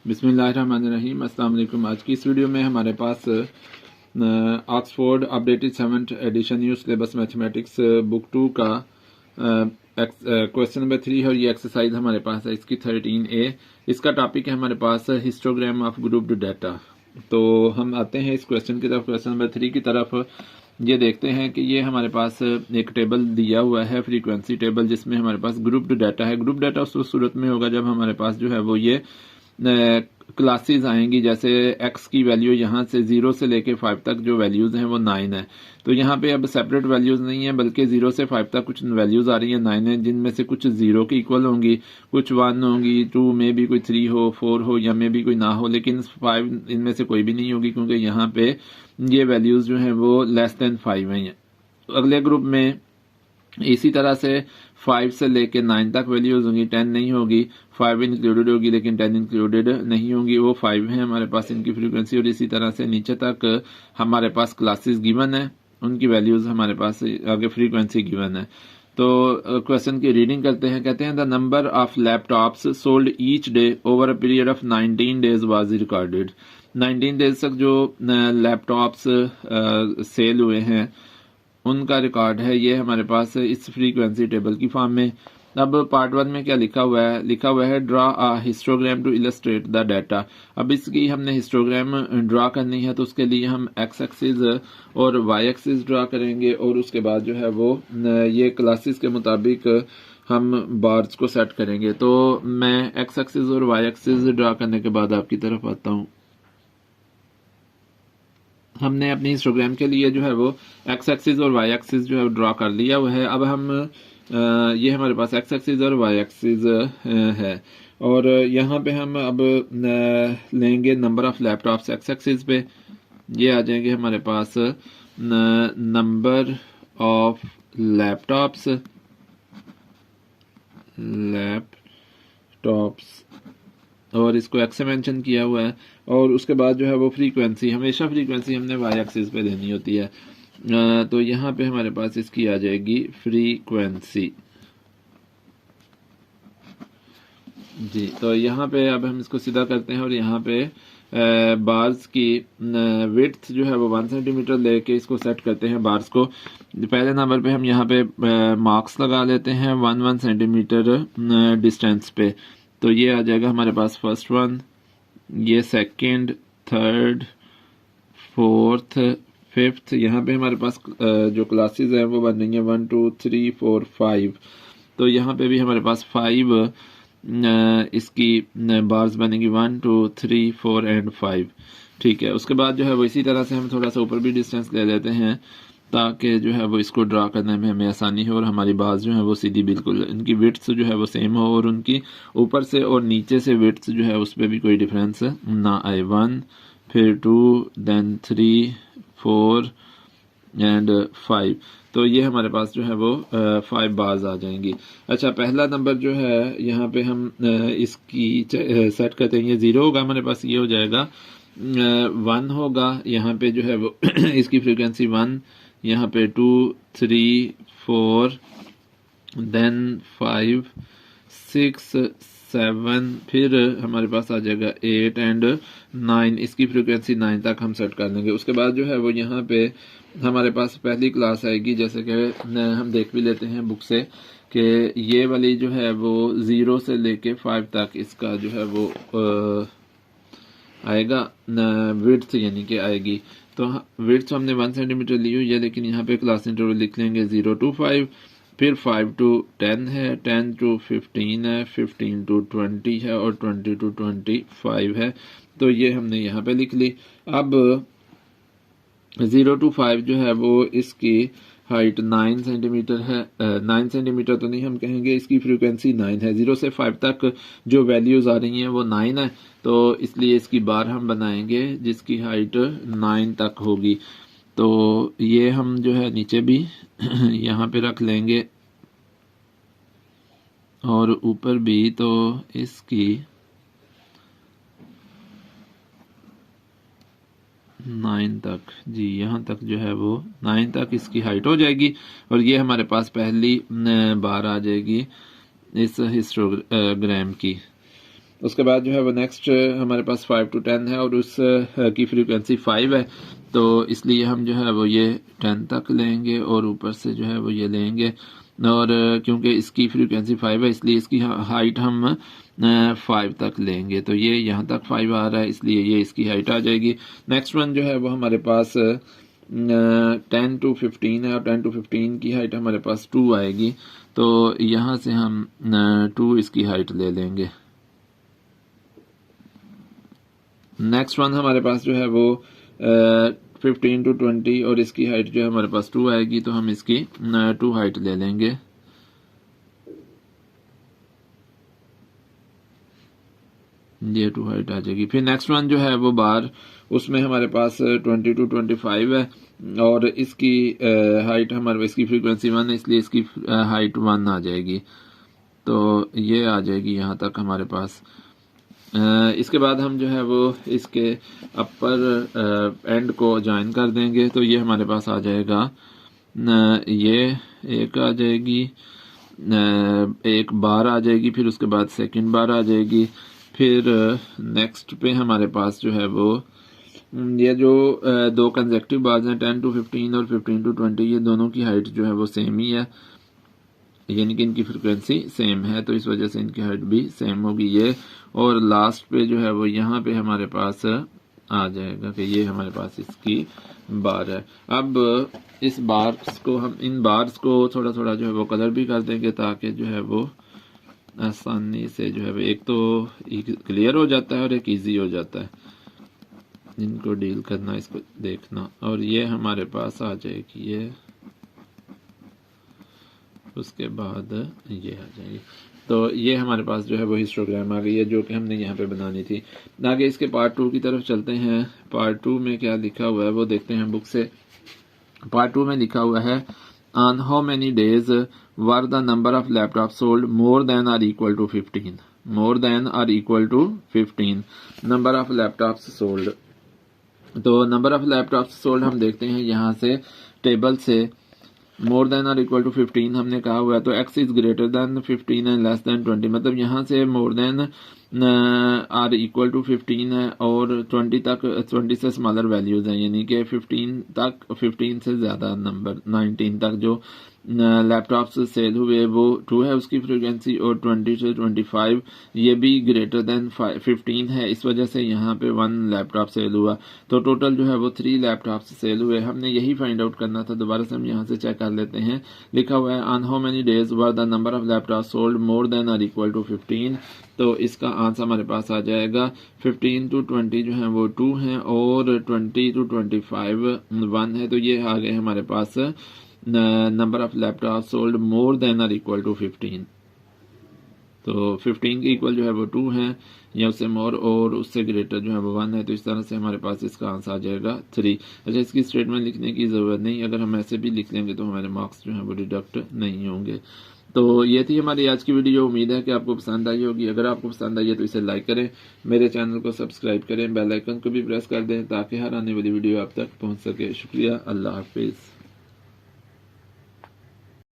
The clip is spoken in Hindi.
बिस्मिल्लाहिर्रहमानिर्रहीम। अस्सलाम वालेकुम। आज की इस वीडियो में हमारे पास Oxford updated 7th edition new syllabus mathematics book 2 का क्वेश्चन नंबर 3 है और ये एक्सरसाइज हमारे पास है इसकी 13A। इसका टॉपिक है हमारे पास हिस्टोग्राम ऑफ ग्रुप्ड डाटा। तो हम आते हैं इस क्वेश्चन की तरफ, क्वेश्चन नंबर 3 की तरफ। ये देखते हैं कि ये हमारे पास एक टेबल दिया हुआ है, फ्रीक्वेंसी टेबल, जिसमें हमारे पास ग्रुप्ड डाटा है। ग्रुप डाटा उस सूरत में होगा जब हमारे पास जो है वो ये क्लासेस आएंगी। जैसे x की वैल्यू यहाँ से 0 से लेके 5 तक जो वैल्यूज हैं वो 9 है। तो यहाँ पे अब सेपरेट वैल्यूज नहीं है, बल्कि 0 से 5 तक कुछ वैल्यूज आ रही हैं 9 है, जिनमें से कुछ 0 की इक्वल होंगी, कुछ 1 होंगी, 2 में भी कोई 3 हो, 4 हो, या में भी कोई ना हो, लेकिन 5 इनमें से कोई भी नहीं होगी, क्योंकि यहाँ पे ये वैल्यूज जो है वो लेस देन 5 हैं। अगले ग्रुप में इसी तरह से 5 से लेके 9 तक वैल्यूज होंगी, 10 नहीं होगी, 5 इंक्लूडेड होगी लेकिन 10 इंक्लूडेड नहीं होंगी, वो 5 है हमारे पास इनकी फ्रीक्वेंसी। और इसी तरह से नीचे तक हमारे पास क्लासेस गिवन है, उनकी वैल्यूज हमारे पास आगे फ्रीक्वेंसी गिवन है। तो क्वेश्चन की रीडिंग करते हैं। कहते हैं the number of laptops sold each day over a period of 19 days was recorded. 19 days तक जो लैपटॉप्स सेल हुए हैं उनका रिकॉर्ड है ये हमारे पास इस फ्रीक्वेंसी टेबल की फॉर्म में। अब पार्ट 1 में क्या लिखा हुआ है? लिखा हुआ है draw a histogram to illustrate the data. अब इसकी हमने हिस्टोग्राम ड्रा करनी है, तो उसके लिए हम एक्स एक्सिस और वाई एक्सिस ड्रा करेंगे, और उसके बाद जो है वो ये क्लासेस के मुताबिक हम बार्स को सेट करेंगे। तो मैं एक्स एक्सिस और वाई एक्सिस ड्रा करने के बाद आपकी तरफ आता हूँ। हमने अपनी हिस्टोग्राम के लिए जो है वो एक्स एक्सिस और वाई एक्सिस जो है ड्रा कर लिया हुआ है। अब हम ये हमारे पास एक्स एक्सिस और वाई एक्सिस है, और यहाँ पे हम अब लेंगे number of laptops x axis पे। ये आ जाएंगे हमारे पास नंबर ऑफ लैपटॉप्स और इसको एक्स से मेंशन किया हुआ है, और उसके बाद जो है वो फ्रीक्वेंसी, हमेशा फ्रीक्वेंसी हमने वाई एक्सिस पे देनी होती है। तो यहाँ पे हमारे पास इसकी आ जाएगी फ्रीक्वेंसी जी। तो यहाँ पे अब हम इसको सीधा करते हैं, और यहाँ पे बार्स की विड्थ जो है वो 1 सेंटीमीटर लेके इसको सेट करते हैं बार्स को। पहले नंबर पे हम यहाँ पे मार्क्स लगा लेते हैं 1 सेंटीमीटर डिस्टेंस पे। तो ये आ जाएगा हमारे पास फर्स्ट वन, ये सेकंड, थर्ड, फोर्थ, फिफ्थ। यहाँ पे हमारे पास जो क्लासेस हैं वो बन रही हैं 1 2 3 4 5। तो यहाँ पे भी हमारे पास 5 इसकी बार्स बनेगी 1 2 3 4 एंड 5। ठीक है, उसके बाद जो है वो इसी तरह से हम थोड़ा सा ऊपर भी डिस्टेंस ले लेते हैं, ताकि जो है वो इसको ड्रा करने में हमें आसानी हो और हमारी बार्स जो है वो सीधी बिल्कुल इनकी विड्थ जो है वो सेम हो, और उनकी ऊपर से और नीचे से विड्थ जो है उस पर भी कोई डिफरेंस ना आए। 1 फिर 2 देन 3 4 एंड 5। तो ये हमारे पास जो है वो 5 बार्स आ जाएंगी। अच्छा, पहला नंबर जो है यहाँ पे हम इसकी सेट करते हैं, ये 0 होगा हमारे पास, ये हो जाएगा 1 होगा। यहाँ पे जो है वो इसकी फ्रीक्वेंसी 1, यहाँ पे 2 3 4 देन 5 6 7, फिर हमारे पास आ जाएगा 8 एंड 9। इसकी फ्रीक्वेंसी 9 तक हम सेट कर लेंगे। उसके बाद जो है वो यहाँ पे हमारे पास पहली क्लास आएगी, जैसे कि हम देख भी लेते हैं बुक से कि ये वाली जो है वो 0 से लेके 5 तक इसका जो है वो आएगा विड्थ, यानी कि आएगी। तो विड्थ हमने 1 सेंटीमीटर ली हुई है, लेकिन यहाँ पे क्लास इंटरवल लिख लेंगे 0 to 5, फिर 5 to 10 है, 10 to 15 है, 15 to 20 है, और 20 to 25 है। तो ये हमने यहाँ पे लिख ली। अब 0 to 5 जो है वो इसकी हाइट 9 सेंटीमीटर है। 9 सेंटीमीटर तो नहीं हम कहेंगे, इसकी फ्रीक्वेंसी 9 है। 0 से 5 तक जो वैल्यूज आ रही हैं वो 9 है, तो इसलिए इसकी बार हम बनाएंगे जिसकी हाइट 9 तक होगी। तो ये हम जो है नीचे भी यहाँ पे रख लेंगे, और ऊपर भी। तो इसकी 9 तक जी, यहाँ तक जो है वो 9 तक इसकी हाइट हो जाएगी, और ये हमारे पास पहली बार आ जाएगी इस हिस्टोग्राम की। उसके बाद जो है वो नेक्स्ट हमारे पास 5 to 10 है और उस की फ्रीक्वेंसी 5 है, तो इसलिए हम जो है वो ये 10 तक लेंगे और ऊपर से जो है वो ये लेंगे, और क्योंकि इसकी फ्रीक्वेंसी 5 है इसलिए इसकी हाइट हम 5 तक लेंगे। तो ये यहाँ तक 5 आ रहा है इसलिए ये इसकी हाइट आ जाएगी। नेक्स्ट वन जो है वो हमारे पास 10 to 15 है और 10 to 15 की हाइट हमारे पास 2 आएगी, तो यहाँ से हम 2 इसकी हाइट ले लेंगे। नेक्स्ट वन हमारे पास जो है वो 15 to 20 और इसकी हाइट जो है हमारे पास 2 आएगी, तो हम इसकी 2 हाइट ले लेंगे। ये 2 हाइट आ जाएगी। फिर नेक्स्ट वन जो है वो बार, उसमें हमारे पास 20 to 25 है और इसकी हाइट हमारे इसकी फ्रीक्वेंसी 1 है इसलिए इसकी हाइट 1 आ जाएगी, तो ये आ जाएगी यहाँ तक हमारे पास। इसके बाद हम जो है वो इसके अपर एंड को ज्वाइन कर देंगे, तो ये हमारे पास आ जाएगा, ये एक आ जाएगी, एक बार आ जाएगी, फिर उसके बाद सेकंड बार आ जाएगी, फिर नेक्स्ट पे हमारे पास जो है वो ये जो दो कंसेक्टिव बार्स हैं 10 to 15 और 15 to 20, ये दोनों की हाइट जो है वो सेम ही है, यानी कि इनकी फ्रिक्वेंसी सेम है, तो इस वजह से इनकी हाइट भी सेम होगी ये। और लास्ट पे जो है वो यहाँ पे हमारे पास आ जाएगा कि ये हमारे पास इसकी बार है। अब इस बार्स को हम इन बार्स को थोड़ा थोड़ा जो है वो कलर भी कर देंगे ताकि जो है वो आसानी से जो है वो एक तो क्लियर हो जाता है और एक इजी हो जाता है इनको डील करना, इसको देखना। और ये हमारे पास आ जाएगी ये, उसके बाद ये आ जाएगी, तो ये हमारे पास जो है वो हिस्टोग्राम आ गई है जो कि हमने यहाँ पे बनानी थी। आगे इसके पार्ट 2 की तरफ चलते हैं। पार्ट 2 में क्या लिखा हुआ है वो देखते हैं बुक से। पार्ट 2 में लिखा हुआ है, on how many days were the number of laptop sold more than or equal to 15, more than or equal to 15 number of laptops sold. तो नंबर ऑफ लैपटॉप्स सोल्ड हम देखते हैं यहाँ से टेबल से, more than or equal to 15 हमने कहा हुआ है, तो x is greater than 15 and less than 20, मतलब यहाँ से more than or equal to 15 है और 20 तक 20 से स्मॉलर वैल्यूज हैं, यानी कि 15 तक 15 से ज़्यादा नंबर 19 तक जो लैपटॉप से सेल हुए वो 2 है उसकी फ्रीक्वेंसी, और 20 से 25 ये भी ग्रेटर देन 15 है, इस वजह से यहाँ पे 1 लैपटॉप सेल हुआ, तो टोटल जो है वो 3 लैपटॉप सेल हुए। हमने यही फाइंड आउट करना था, दोबारा से हम यहाँ से चेक कर लेते हैं। लिखा हुआ है, on how many days were the number of laptop sold more than or equal to 15, तो इसका आंसर हमारे पास आ जाएगा 15 to 20 जो है वो 2 हैं और 20 to 25 1 है, तो ये आ गए हमारे पास number of laptop sold more than or equal to 15। तो 15 के इक्वल जो है वो 2 है या उससे मोर और उससे ग्रेटर जो है वो 1 है, तो इस तरह से हमारे पास इसका आंसर आ जाएगा 3। अच्छा, इसकी स्टेटमेंट लिखने की ज़रूरत नहीं, अगर हम ऐसे भी लिख लेंगे तो हमारे मार्क्स जो है वो डिडक्ट नहीं होंगे। तो ये थी हमारी आज की वीडियो, उम्मीद है कि आपको पसंद आई होगी। अगर आपको पसंद आई है तो इसे लाइक करें, मेरे चैनल को सब्सक्राइब करें, बेल आइकन को भी प्रेस कर दें ताकि हर आने वाली वीडियो आप तक पहुंच सके। शुक्रिया, अल्लाह हाफिज़।